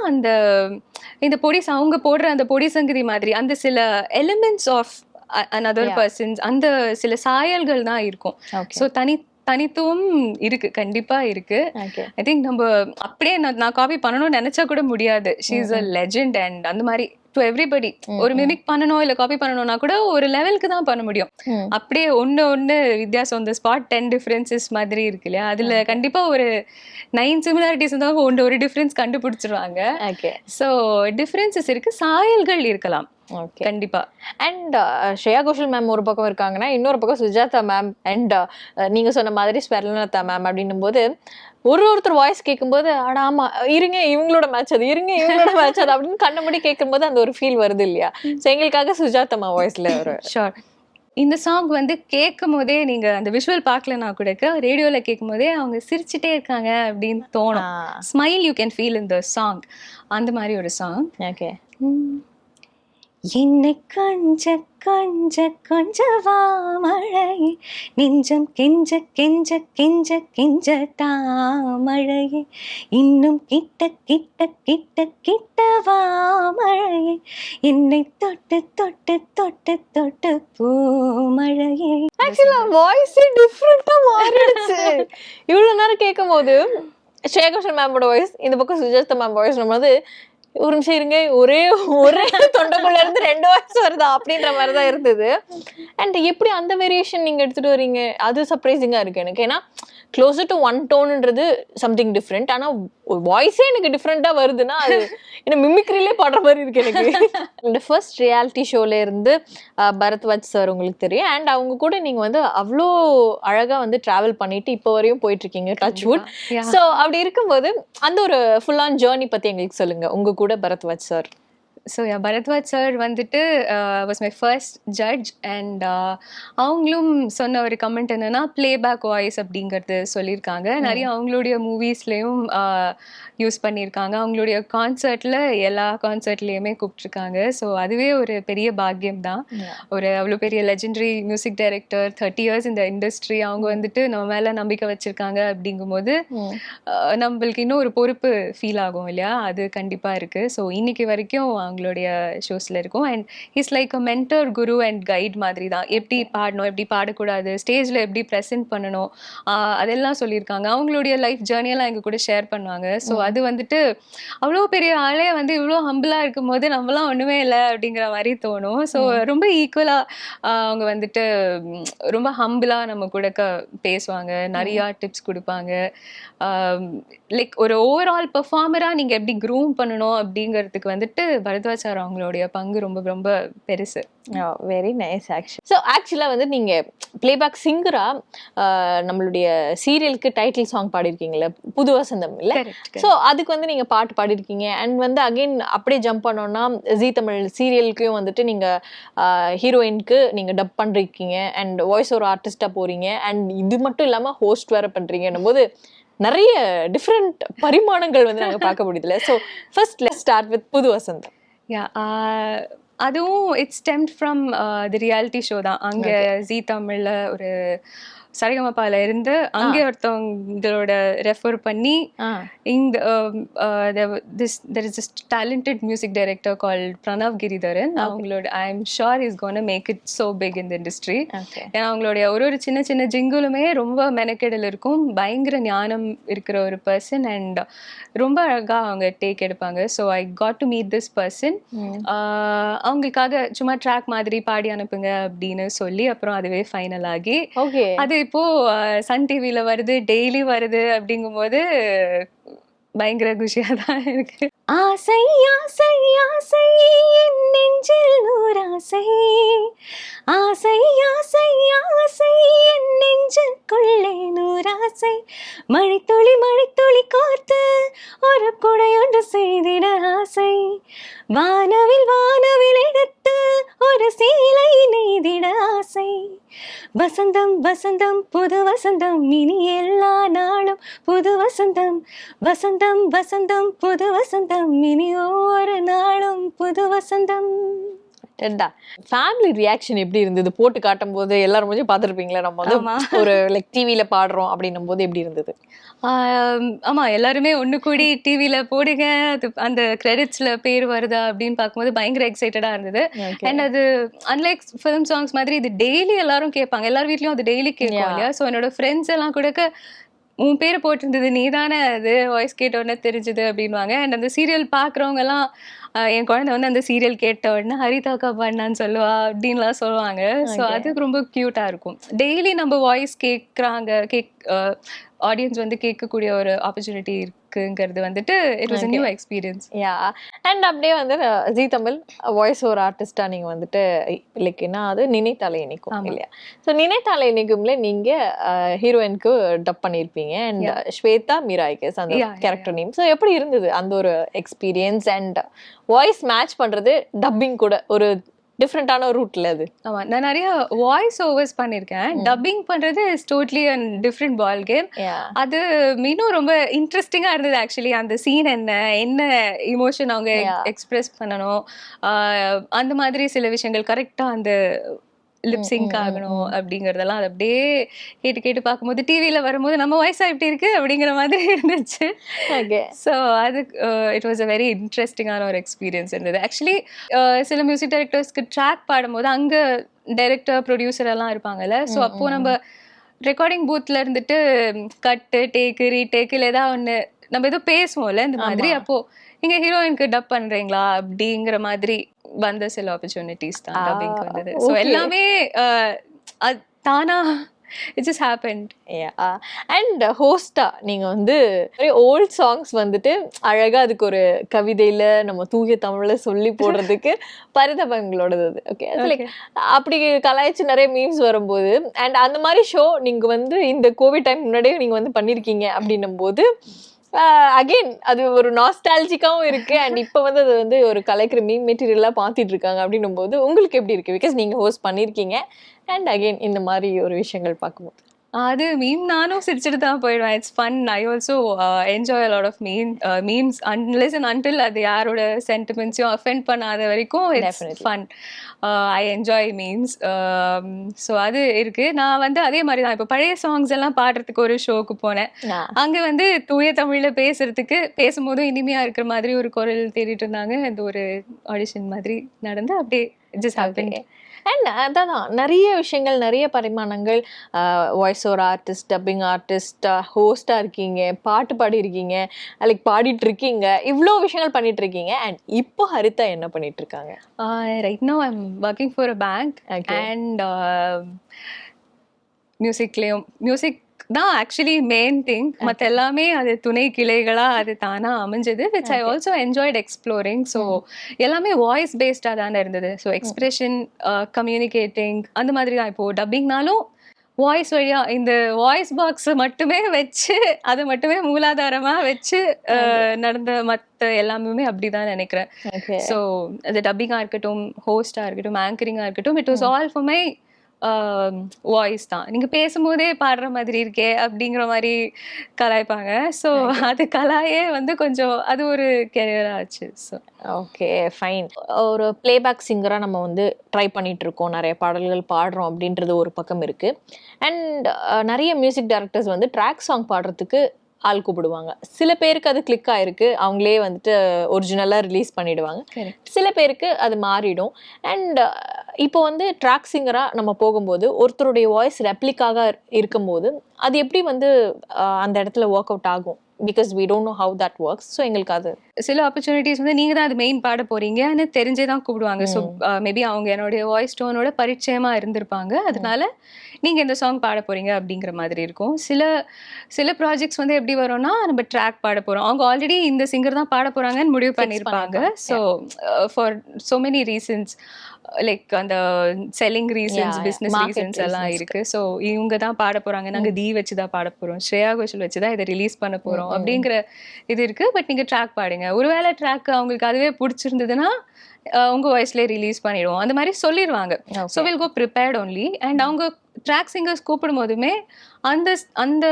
இந்த பொடிஸ் அவங்க போடுற அந்த பொடி சங்கதி மாதிரி அந்த சில எலிமெண்ட்ஸ் ஆஃப் அனதர் பர்சன்ஸ் அந்த சில சாயல்கள் தான் இருக்கும். ஸோ தனித்துவம் இருக்கு, கண்டிப்பா இருக்கு. ஐ திங்க் நம்ம அப்படியே நான் காப்பி பண்ணணும்னு நினைச்சா கூட முடியாது. She is a legend and அந்த மாதிரி டு எவ்ரிபடி ஒரு மிமிக் பண்ணணும் இல்ல காப்பி பண்ணணும்னா கூட ஒரு லெவலுக்கு தான் பண்ண முடியும். அப்படியே ஒண்ணு வித்தியாசம், இந்த ஸ்பாட் 10 டிஃபரன்சஸ் மாதிரி இருக்கு இல்லையா, அதுல கண்டிப்பா ஒரு 9 சிமிலாரிட்டிஸ் இருந்தாலும் ஒரு டிஃபரன்ஸ் கண்டுபிடிச்சிருவாங்க. ஸோ டிஃபரன்சஸ் இருக்கு, சாயல்கள் இருக்கலாம் கண்டிப்பா. அண்ட் ஸ்ரேயா கோஷல் மேம் ஒரு பக்கம் இருக்காங்கன்னா, இன்னொரு பக்கம் சுஜாதா மேம் அண்ட் நீங்க சொன்ன மாதிரி ஸ்வர்ணலதா மேம் அப்படின்னும் போது ஒருத்தர் வாய்ஸ் கேட்கும்போது ஆனா ஆமா இருங்க இவங்களோட மேட்ச் அது, இருங்க இவங்களோட மேட்ச் அது அப்படின்னு கண்ணபடி கேட்கும்போது அந்த ஒரு ஃபீல் வருது இல்லையா? ஸோ எங்களுக்காக சுஜாதா மேம் வாய்ஸ்ல ஒரு ஷோர். இந்த சாங் வந்து கேட்கும் போதே நீங்க அந்த விஷுவல் பார்க்கலனா கூட ரேடியோல கேட்கும் போதே அவங்க சிரிச்சுட்டே இருக்காங்க அப்படின்னு தோணும். Smile you can feel in the song. அந்த மாதிரி ஒரு சாங். ஓகே. என்னை கொஞ்ச கொஞ்ச கொஞ்சவா மழையே, நெஞ்சம் கெஞ்ச கெஞ்ச கெஞ்ச கெஞ்ச தாமழையே, இன்னும் கிட்ட கிட்ட கிட்ட கிட்டவா மழையே, என்னை தொட்டு தொட்டு தொட்டு தொட்டு பூமழையே. ஆக்சுவலா வாய்ஸே டிஃப்ரெண்டா மாறிடுச்சு. இவ்வளவு நேரம் கேட்கும் போது ஸ்ரேயா கோஷல் மேமோட வாய்ஸ், இந்த பக்கம் சுஜாதா மேம் வாய்ஸ் போது ஒரு நிமிஷம் இருங்க, ஒரே தொண்டைக்குள்ள இருந்து 2 வாய்ஸ் வருதா அப்படின்ற மாதிரிதான் இருந்தது. அண்ட் எப்படி அந்த வேரியேஷன் நீங்க எடுத்துட்டு வரீங்க, அது சர்ப்ரைசிங்கா இருக்கு எனக்கு. ஏன்னா க்ளோசர் டு ஒன் டோன்ன்றது சம்திங் டிஃப்ரெண்ட், ஆனா வாய்ஸே எனக்கு டிஃப்ரெண்டா வருதுன்னா அது என்ன மிமிக்ரிலே பாடுற மாதிரி இருக்கு எனக்கு. இந்த ஃபர்ஸ்ட் ரியாலிட்டி ஷோல இருந்து பரத்வாஜ் சார் உங்களுக்கு தெரியும், அண்ட் அவங்க கூட நீங்க வந்து அவ்வளோ அழகா வந்து டிராவல் பண்ணிட்டு இப்போ வரையும் போயிட்டு இருக்கீங்க, டச்வுட். ஸோ அப்படி இருக்கும்போது அந்த ஒரு ஃபுல் ஆன் ஜேர்னி பத்தி எங்களுக்கு சொல்லுங்க, உங்க கூட Bharadwaj sir. So Bharadwaj sir வந்துட்டு was my first judge. And அவங்களும் சொன்ன ஒரு கமெண்ட் என்னன்னா பிளேபேக் வாய்ஸ் அப்படிங்கிறது சொல்லியிருக்காங்க. நிறைய அவங்களுடைய மூவிஸ்லேயும் யூஸ் பண்ணியிருக்காங்க, அவங்களுடைய கான்சர்ட்டில் எல்லா கான்சர்ட்லேயுமே கூப்பிட்ருக்காங்க. ஸோ அதுவே ஒரு பெரிய பாக்கியம் தான். ஒரு அவ்வளோ பெரிய லெஜெண்டரி மியூசிக் டைரக்டர், 30 years இந்த இண்டஸ்ட்ரி, அவங்க வந்துட்டு நம்ம மேலே நம்பிக்கை வச்சுருக்காங்க அப்படிங்கும்போது நம்மளுக்கு இன்னும் ஒரு பொறுப்பு ஃபீல் ஆகும் இல்லையா, அது கண்டிப்பாக இருக்குது. ஸோ இன்னைக்கு வரைக்கும் அவங்களுடைய ஷோஸில் இருக்கும். And is like a mentor, Guru and guide மாதிரி தான். எப்படி பாடணும், எப்படி பாடக்கூடாது, ஸ்டேஜில் எப்படி ப்ரெசென்ட் பண்ணணும், அதெல்லாம் சொல்லியிருக்காங்க. அவங்களுடைய லைஃப் ஜேர்னியெல்லாம் எங்கள் கூட ஷேர் பண்ணுவாங்க. ஸோ அது வந்துட்டு அவ்வளோ பெரிய ஆளே வந்து இவ்வளோ ஹம்பிளாக இருக்கும் போது நம்மளாம் ஒன்றுமே இல்லை அப்படிங்கிற மாதிரி தோணும். ஸோ ரொம்ப ஈக்குவலாக அவங்க வந்துட்டு ரொம்ப ஹம்பிளாக நம்ம கூட பேசுவாங்க, நிறையா டிப்ஸ் கொடுப்பாங்க. லைக் ஒரு ஓவரால் பெர்ஃபார்மராக நீங்கள் எப்படி க்ரூம் பண்ணணும் அப்படிங்கிறதுக்கு வந்துட்டு பரத்வாஜ் சார் அவங்களுடைய பங்கு ரொம்ப ரொம்ப பெருசு. Very nice. ஸோ ஆக்சுவலாக வந்து நீங்கள் பிளேபேக் சிங்கராக நம்மளுடைய சீரியலுக்கு டைட்டில் சாங் பாடிருக்கீங்களா, புது வசந்தம் இல்லை? ஸோ அதுக்கு வந்து நீங்கள் பாட்டு பாடிருக்கீங்க. அண்ட் வந்து அகெயின் அப்படியே ஜம்ப் பண்ணோன்னா ஜீ தமிழ் சீரியலுக்கும் வந்துட்டு நீங்கள் ஹீரோயினுக்கு நீங்கள் டப் பண்ணிருக்கீங்க அண்ட் வாய்ஸ் ஒரு ஆர்டிஸ்டாக போகிறீங்க. அண்ட் இது மட்டும் இல்லாமல் ஹோஸ்ட் வேறு பண்ணுறீங்கன்னும் போது நிறைய டிஃப்ரெண்ட் பரிமாணங்கள் வந்து நாங்கள் பார்க்க முடியுதுல. So first let's start with Pudhu Vasantham. அதுவும் it's stemmed from the reality show தான். அங்கே ஜீ தமிழில் ஒரு சரிகமபால இருந்து அங்கே ஒருத்தவங்களோட ரெஃபர் பண்ணி இந்த there is this talented music director called Pranav Giridharan. அவங்களோட I'm sure he's gonna make it so big in the industry. ஏன்னா அவங்களுடைய ஒரு சின்ன சின்ன ஜிங்குலுமே ரொம்ப மெனக்கெடல் இருக்கும், பயங்கர ஞானம் இருக்கிற ஒரு பர்சன் அண்ட் ரொம்ப அழகா அவங்க டேக் எடுப்பாங்க. So I got to meet this person. அவங்களுக்காக சும்மா ட்ராக் மாதிரி பாடி அனுப்புங்க அப்படின்னு சொல்லி அப்புறம் அதுவே ஃபைனல் ஆகி அது இப்போ சன் டிவில வருது, டெய்லி வருது. அப்படிங்கும்போது பயங்கர குஷியா தான் இருக்கு. ஆசை ஆசை ஆசை என் நெஞ்சில் நூறாசை, ஆசை ஆசை ஆசை என் நெஞ்சுக்குள்ளே நூறாசை, மழைத்துளி மழைத்துளி கோர்த்து ஒரு குடையொன்று செய்திட ஆசை, வானவில் வானவில் எடுத்து ஒரு சீலை நெய்திட ஆசை, வசந்தம் வசந்தம் புது வசந்தம் இனி எல்லா நாளும் புது வசந்தம், வசந்தம் வசந்தம் புது வசந்தம் இனி ஒவ்வொரு நாளும் புது வசந்தம். ஃபேமிலி ரியாக்ஷன் எப்படி இருந்தது போட்டு காட்டும் போது? எல்லாரும் கொஞ்சம் பார்த்துருப்பீங்களா, நம்ம வந்து ஒரு லைக் டிவில பாடுறோம் அப்படின்னும் போது எப்படி இருந்தது? ஆமா, எல்லாருமே ஒண்ணு கூடி டிவில போடுங்க, அது அந்த கிரெடிட்ஸ்ல பேர் வருதா அப்படின்னு பார்க்கும்போது பயங்கர எக்ஸைட்டடா இருந்தது. அண்ட் அது அன்லைக் ஃபிலிம் சாங்ஸ் மாதிரி இது டெய்லி எல்லாரும் கேட்பாங்க, எல்லார் வீட்லயும் அது டெய்லி கேட்பாங்க இல்லையா. ஸோ என்னோட ஃப்ரெண்ட்ஸ் எல்லாம் கூட உன் பேரை போட்டிருந்தது, நீ தானே அது, வாய்ஸ் கேட்ட உடனே தெரிஞ்சுது அப்படின்வாங்க. அண்ட் அந்த சீரியல் பார்க்குறவங்க எல்லாம் என் குழந்தை வந்து அந்த சீரியல் கேட்ட உடனே ஹரிதாக்கா பாடினான்னு சொல்லுவா அப்படின்லாம் சொல்லுவாங்க. ஸோ அது ரொம்ப க்யூட்டா இருக்கும். டெய்லி நம்ம வாய்ஸ் கேட்குறாங்க, ஆடியன்ஸ் வந்து கேட்கக்கூடிய ஒரு ஆப்பர்ச்சுனிட்டி இருக்குங்கிறது வந்துட்டு it was a new experience. And அப்படியே வந்து ஜீ தமிழ் வாய்ஸ் ஓவர் ஆர்டிஸ்டா நீங்க வந்துட்டு லைக் என்ன அது நினைத்தாலே இனிக்கும் இல்லையா? ஸோ நினைத்தாலே இனிக்கும்ல நீங்க ஹீரோயினுக்கு டப் பண்ணியிருப்பீங்க அண்ட் ஸ்வேதா மீராய்கேஸ் அந்த கேரக்டர் நேம். ஸோ எப்படி இருந்தது அந்த ஒரு எக்ஸ்பீரியன்ஸ் அண்ட் வாய்ஸ் மேட்ச் பண்றது டப்பிங் கூட ஒரு டிஃப்ரெண்டான ரூட்ல? அது ஆமா, நான் நிறைய வாய்ஸ் ஓவர்ஸ் பண்ணிருக்கேன். டப்பிங் பண்றது is totally a different ball game. அது இன்னும் ரொம்ப இன்ட்ரெஸ்டிங்கா இருந்தது ஆக்சுவலி. அந்த சீன் என்ன இமோஷன் அவங்க எக்ஸ்பிரஸ் பண்ணணும், அந்த மாதிரி சில விஷயங்கள் கரெக்டா அந்த லிப்சிங்க் ஆகணும் அப்படிங்கறதெல்லாம் அது அப்படியே கேட்டு கேட்டு பார்க்கும்போது டிவியில வரும்போது நம்ம வயசா இப்படி இருக்கு அப்படிங்கிற மாதிரி இருந்துச்சு. ஸோ அது இட் வாஸ் அ வெரி இன்ட்ரெஸ்டிங்கான ஒரு எக்ஸ்பீரியன்ஸ் இருந்தது. ஆக்சுவலி சில மியூசிக் டைரக்டர்ஸ்க்கு ட்ராக் பாடும்போது அங்க டைரக்டர் ப்ரொடியூசர் எல்லாம் இருப்பாங்கல்ல. ஸோ அப்போ நம்ம ரெக்கார்டிங் பூத்ல இருந்துட்டு கட்டு டேக்கு ரீடேக்கு இல்லை ஏதாவது ஒன்று நம்ம ஏதோ பேசுவோம்ல இந்த மாதிரி, அப்போ நீங்க ஹீரோயினுக்கு டப் பண்றீங்களா அப்படிங்கிற மாதிரி வந்த சில ஆப்பர்ச்சுனிட்டிஸ் தான் டப்பிங்க்கு வந்தது. ஸோ எல்லாமே தானா it just happened. அண்ட் ஹோஸ்டா நீங்க வந்து ஓல்ட் சாங்ஸ் வந்துட்டு அழகா அதுக்கு ஒரு கவிதையில நம்ம தூய தமிழ்ல சொல்லி போடுறதுக்கு பரிதபங்களோடது அது. ஓகே, அப்படி கலாய்ச்சி நிறைய மீம்ஸ் வரும்போது அண்ட் அந்த மாதிரி ஷோ நீங்க வந்து இந்த கோவிட் டைம் முன்னாடியே நீங்க வந்து பண்ணிருக்கீங்க அப்படின்னும் போது அகெயின் அது ஒரு நாஸ்டாலஜிக்காவும் இருக்கு அண்ட் இப்போ வந்து அது வந்து ஒரு கலைக்கிற மீம் மெட்டீரியலா பார்த்துட்டு இருக்காங்க அப்படின்னும் போது உங்களுக்கு எப்படி இருக்கு? பிகாஸ் நீங்க ஹோஸ்ட் பண்ணிருக்கீங்க அண்ட் அகெயின் இந்த மாதிரி ஒரு விஷயங்கள் பார்க்கும்போது அது மீம் நானும் சிரிச்சுட்டு தான் போயிடுவேன். It's fun. I also enjoy a lot of memes unless and until அது யாரோட சென்டிமெண்ட்ஸையும் அஃபெண்ட் பண்ணாத வரைக்கும் it's fun. I enjoy memes. So அது இருக்கு. நான் வந்து அதே மாதிரி தான் இப்போ பழைய சாங்ஸ் எல்லாம் பாடுறதுக்கு ஒரு ஷோக்கு போனேன். அங்கே வந்து தூய தமிழில் பேசும்போதும் இனிமையாக இருக்கிற மாதிரி ஒரு குரல் தேடிட்டு இருந்தாங்க. அது ஒரு ஆடிஷன் மாதிரி நடந்து அப்படியே ஜஸ்ட் ஹேப்பன். அண்ட் அதான் நிறைய விஷயங்கள், நிறைய பரிமாணங்கள். Voice over artist, dubbing artist, ஹோஸ்டாக இருக்கீங்க, பாட்டு பாடிருக்கீங்க, லைக் பாடிட்டு இருக்கீங்க, இவ்வளோ விஷயங்கள் பண்ணிட்டு இருக்கீங்க. அண்ட் இப்போ ஹரிதா என்ன பண்ணிட்டு இருக்காங்க? Right now I am working for a bank and music தான் ஆக்சுவலி மெயின் திங். மற்ற எல்லாமே அது துணை கிளைகளா அது தானா அமைஞ்சது, which I also enjoyed exploring. So எல்லாமே வாய்ஸ் பேஸ்டாக தானே இருந்தது. ஸோ எக்ஸ்பிரஷன், கம்யூனிகேட்டிங் அந்த மாதிரி தான். இப்போது டப்பிங்னாலும் வாய்ஸ் வழியா இந்த வாய்ஸ் பாக்ஸ் மட்டுமே வச்சு அதை மட்டுமே மூலாதாரமாக வச்சு நடந்த மற்ற எல்லாமே அப்படிதான் நினைக்கிறேன். ஸோ அது டப்பிங்காக இருக்கட்டும், ஹோஸ்டாக இருக்கட்டும், ஆங்கரிங்காக இருக்கட்டும், it was all for my voice தான். நீங்க பேசும்போதே பாடுற மாதிரி இருக்கே அப்படிங்கிற மாதிரி கலாய்ப்பாங்க. ஸோ அது கலாயே வந்து கொஞ்சம் அது ஒரு கெரியர் ஆச்சு. So okay fine. ஒரு பிளேபேக் சிங்கராக நம்ம வந்து ட்ரை பண்ணிட்டு இருக்கோம், நிறைய பாடல்கள் பாடுறோம் அப்படின்றது ஒரு பக்கம் இருக்கு. அண்ட் நிறைய மியூசிக் டைரக்டர்ஸ் வந்து ட்ராக் சாங் பாடுறதுக்கு ஆள் கூப்பிடுவாங்க. சில பேருக்கு அது கிளிக் ஆயிருக்கு, அவங்களே வந்துட்டு ஒரிஜினலாக ரிலீஸ் பண்ணிடுவாங்க. சில பேருக்கு அது மாறிடும். அண்ட் இப்போ வந்து ட்ராக் சிங்கராக நம்ம போகும்போது ஒருத்தருடைய வாய்ஸ் ரெப்ளிக்காக இருக்கும்போது அது எப்படி வந்து அந்த இடத்துல ஒர்க் அவுட் ஆகும்? Because we don't know how that works. So எங்களுக்கு அது சில ஆப்பர்ச்சுனிட்டிஸ் வந்து நீங்க தான் அது மெயின் பாட போறீங்கன்னு தெரிஞ்சே தான் கூப்பிடுவாங்க. ஸோ மேபி அவங்க என்னுடைய வாய்ஸ் டோனோட பரிச்சயமா இருந்திருப்பாங்க, அதனால நீங்க இந்த சாங் பாட போறீங்க அப்படிங்கிற மாதிரி இருக்கும். சில ப்ராஜெக்ட்ஸ் வந்து எப்படி வரும்னா, நம்ம ட்ராக் பாட போறோம், அவங்க ஆல்ரெடி இந்த சிங்கர் தான் பாட போறாங்கன்னு முடிவு பண்ணியிருப்பாங்க. So for so many reasons, like அந்த செல்லிங் ரீசன்ஸ், பிஸ்னஸ் ரீசன்ஸ் எல்லாம் இருக்கு. ஸோ இவங்க தான் பாட போறாங்க, நாங்கள் தி வச்சு தான் பாட போறோம், ஸ்ரேயா கோஷல் வச்சு தான் இதை ரிலீஸ் பண்ண போறோம் அப்படிங்கிற இது இருக்கு. பட் நீங்க ட்ராக் பாடுங்க, ஒருவேளை ட்ராக் அவங்களுக்கு அதுவே பிடிச்சிருந்ததுன்னா உங்க வாய்ஸ்லேயே ரிலீஸ் பண்ணிடுவோம் அந்த மாதிரி சொல்லிடுவாங்க. So will go prepared only. And அவங்க ட்ராக் சிங்கர்ஸ் கூப்பிடும் போதுமே அந்த அந்த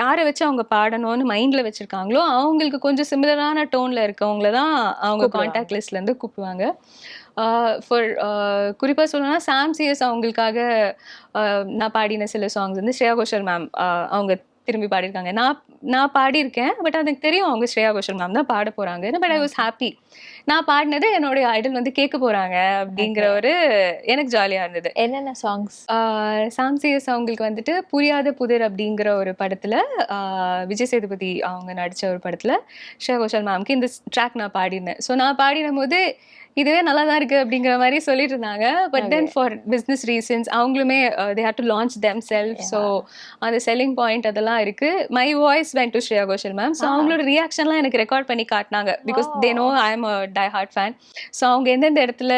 யாரை வச்சு அவங்க பாடணும்னு மைண்டில் வச்சுருக்காங்களோ அவங்களுக்கு கொஞ்சம் சிமிலரான டோனில் இருக்கவங்கள தான் அவங்க கான்டாக்ட் லிஸ்ட்லேருந்து கூப்பிடுவாங்க. ஃபார் குறிப்பாக சொல்லணும்னா சாம் சிஎஸ் அவங்களுக்காக நான் பாடின சில சாங்ஸ் வந்து ஸ்ரேயா கோஷல் மேம் அவங்க திரும்பி பாடியிருக்காங்க. நான் பாடியிருக்கேன், பட் எனக்கு தெரியும் அவங்க ஸ்ரேயா கோஷல் மேம் தான் பாட போகிறாங்க. பட் ஐ வாஸ் ஹாப்பி, நான் பாடினது என்னுடைய ஐடல் வந்து கேட்க போகிறாங்க அப்படிங்கிற ஒரு எனக்கு ஜாலியாக இருந்தது. என்னென்ன சாங்ஸ்? சாம் சிஎஸ் அவங்களுக்கு வந்துட்டு புரியாத புதிர் அப்படிங்கிற ஒரு படத்தில், விஜய் சேதுபதி அவங்க நடித்த ஒரு படத்தில் ஸ்ரேயா கோஷல் மேம்க்கு இந்த ட்ராக் நான் பாடினேன். ஸோ நான் பாடின போது இதுவே நல்லா தான் இருக்குது அப்படிங்கிற மாதிரி சொல்லிட்டு இருந்தாங்க. But then for business reasons அவங்களுமே they had to launch them self. So அந்த செல்லிங் பாயிண்ட் அதெல்லாம் இருக்குது. My voice went to Shreya Ghoshal ma'am. So அவங்களோட ரியாக்ஷன்லாம் எனக்கு ரெக்கார்ட் பண்ணி காட்டினாங்க, because they know I am a die hard fan. So அவங்க எந்தெந்த இடத்துல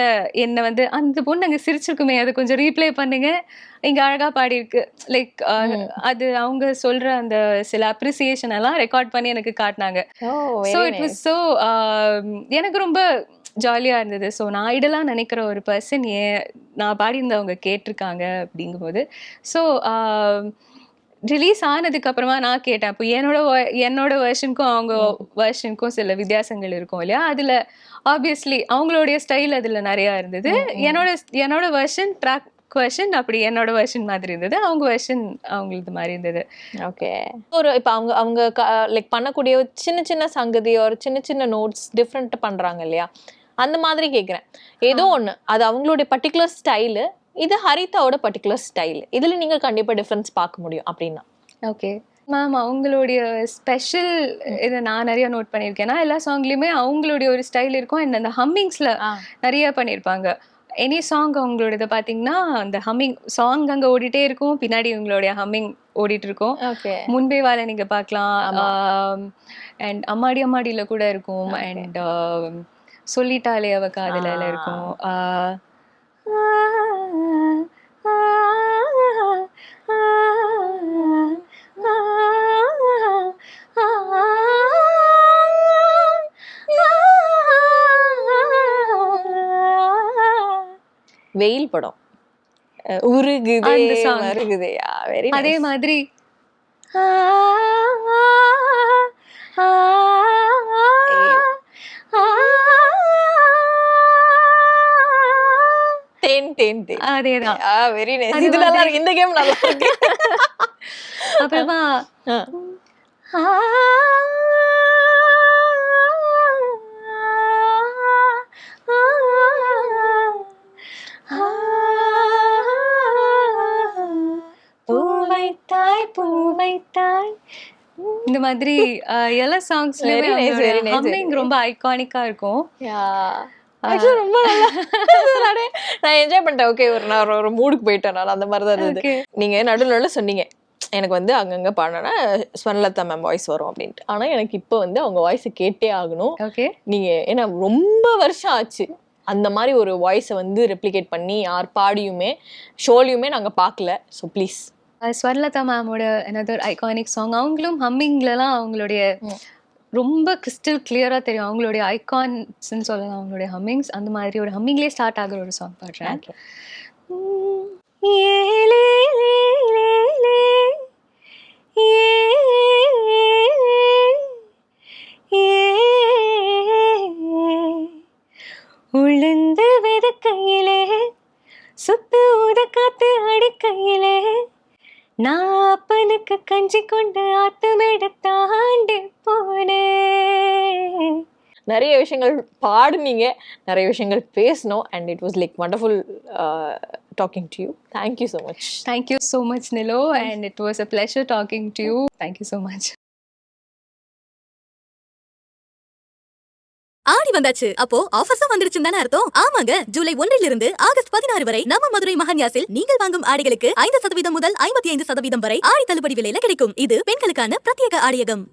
என்னை வந்து அந்த பொண்ணு அங்கே சிரிச்சிருக்குமே அதை கொஞ்சம் ரீப்ளே பண்ணுங்க, இங்கே அழகாக பாடியிருக்கு, லைக் அது அவங்க சொல்கிற அந்த சில அப்ரிசியேஷன் எல்லாம் ரெக்கார்ட் பண்ணி எனக்கு காட்டினாங்க. ஸோ இட் வாஸ் ஸோ எனக்கு ரொம்ப ஜாலியாக இருந்தது. ஸோ நான் ஐடலாக நினைக்கிற ஒரு பர்சன் நான் பாடியிருந்தவங்க கேட்டிருக்காங்க அப்படிங்கும்போது. ஸோ ரிலீஸ் ஆனதுக்கப்புறமா நான் கேட்டேன், இப்போ என்னோட வெர்ஷனுக்கும் அவங்க வெர்ஷனுக்கும் சில வித்தியாசங்கள் இருக்கும் இல்லையா, அதில் ஆப்வியஸ்லி அவங்களுடைய ஸ்டைல் அதில் நிறையா இருந்தது. என்னோட வெர்ஷன் ட்ராக் வெர்ஷன் அப்படி என்னோட வெர்ஷன் மாதிரி இருந்தது, அவங்க வெர்ஷன் அவங்களுக்கு மாதிரி இருந்தது. ஓகே. ஒரு இப்போ அவங்க லைக் பண்ணக்கூடிய சின்ன சின்ன சங்கதி ஒரு சின்ன சின்ன நோட்ஸ் டிஃப்ரெண்ட் பண்ணுறாங்க இல்லையா, அந்த மாதிரி கேட்குறேன். ஏதோ ஒன்று அது அவங்களுடைய பர்டிகுலர் ஸ்டைலு, இது ஹரிதாவோட பர்டிகுலர் ஸ்டைல், இதில் நீங்கள் கண்டிப்பாக டிஃப்ரென்ஸ் பார்க்க முடியும் அப்படின்னா. ஓகே மேம், அவங்களுடைய ஸ்பெஷல் இதை நான் நிறைய நோட் பண்ணியிருக்கேன்னா, எல்லா சாங்லேயுமே அவங்களுடைய ஒரு ஸ்டைல் இருக்கும். அண்ட் அந்த ஹம்மிங்ஸில் நிறைய பண்ணியிருப்பாங்க. எனி சாங் அவங்களோட இதை பார்த்தீங்கன்னா அந்த ஹம்மிங் சாங் அங்கே ஓடிட்டே இருக்கும், பின்னாடி இவங்களுடைய ஹம்மிங் ஓடிட்டு இருக்கும். முன்பே வாழ நீங்கள் பார்க்கலாம், அண்ட் அம்மாடி அம்மாடியில் கூட இருக்கும், அண்ட் சொல்லிட்டாலே அவ காதலில் இருக்கும். வெயில் படம் உருகுதே வருகுதேயா, வெரி அதே மாதிரி அதேதான். வெரி நைஸ், இது நல்லா இருக்கு, இந்த கேம் நல்லா இருக்கு. அப்புறமா இந்த மாதிரி எல்லா சாங்ஸ்லயும் ஹம்மிங் ரொம்ப ஐகானிக்கா இருக்கும். ரொம்ப நல்லா நான் என்ஜாய் பண்ணிட்டேன். ஓகே, நான் ஒரு மூடுக்கு போயிட்டேன், நான் அந்த மாதிரி தான் இருந்தது. நீங்க நடுவில் சொன்னீங்க எனக்கு வந்து அங்கங்க பாடினா ஸ்வர்ணலதா மேம் வாய்ஸ் வரும் அப்படின்ட்டு. ஆனா எனக்கு இப்போ வந்து அவங்க வாய்ஸை கேட்டே ஆகணும். ஓகே, நீங்க ஏன்னா ரொம்ப வருஷம் ஆச்சு அந்த மாதிரி ஒரு வாய்ஸை வந்து ரெப்ளிகேட் பண்ணி யார் பாடியுமே ஷோலையுமே நாங்க பார்க்கல. So please. ஸ்வர்ணலதா மேமோட another ஐகானிக் சாங், அவங்களும் ஹம்மிங்லலாம் அவங்களுடைய ரொம்ப கிறிஸ்டல் கிளியரா தெரியும், அவங்களுடைய ஐகான்ஸ்ன்னு சொல்லலாம் அவங்களுடைய ஹம்மிங்ஸ். அந்த மாதிரி ஒரு ஹம்மிங்லேயே ஸ்டார்ட் ஆகுற ஒரு சாங் பாடுறேன். ஏலே உளுந்து விதக்கையிலே சுத்து உதக்காத்து அடிக்கையிலே நான் அப்பனுக்கு கஞ்சி கொண்டு ஆத்துமேட தாண்டி போனேன். நிறைய விஷயங்கள் பாடுனீங்க, நிறைய விஷயங்கள் பேசணும், and it was like wonderful talking to you. Thank you so much. Thank you so much, Nilo, and it was a pleasure talking to you. Thank you so much. ஆடி வந்தாச்சு, அப்போ ஆஃபர்ஸும் வந்துருச்சுன்னு தானே அர்த்தம். ஆமாங்க, ஜூலை 1 இருந்து ஆகஸ்ட் 16 வரை நம்ம மதுரை மஹன்யாஸில் நீங்கள் வாங்கும் ஆடைகளுக்கு 5% முதல் 55% வரை ஆடி தள்ளுபடி விலையில கிடைக்கும். இது பெண்களுக்கான பிரத்யேக ஆடியகம்.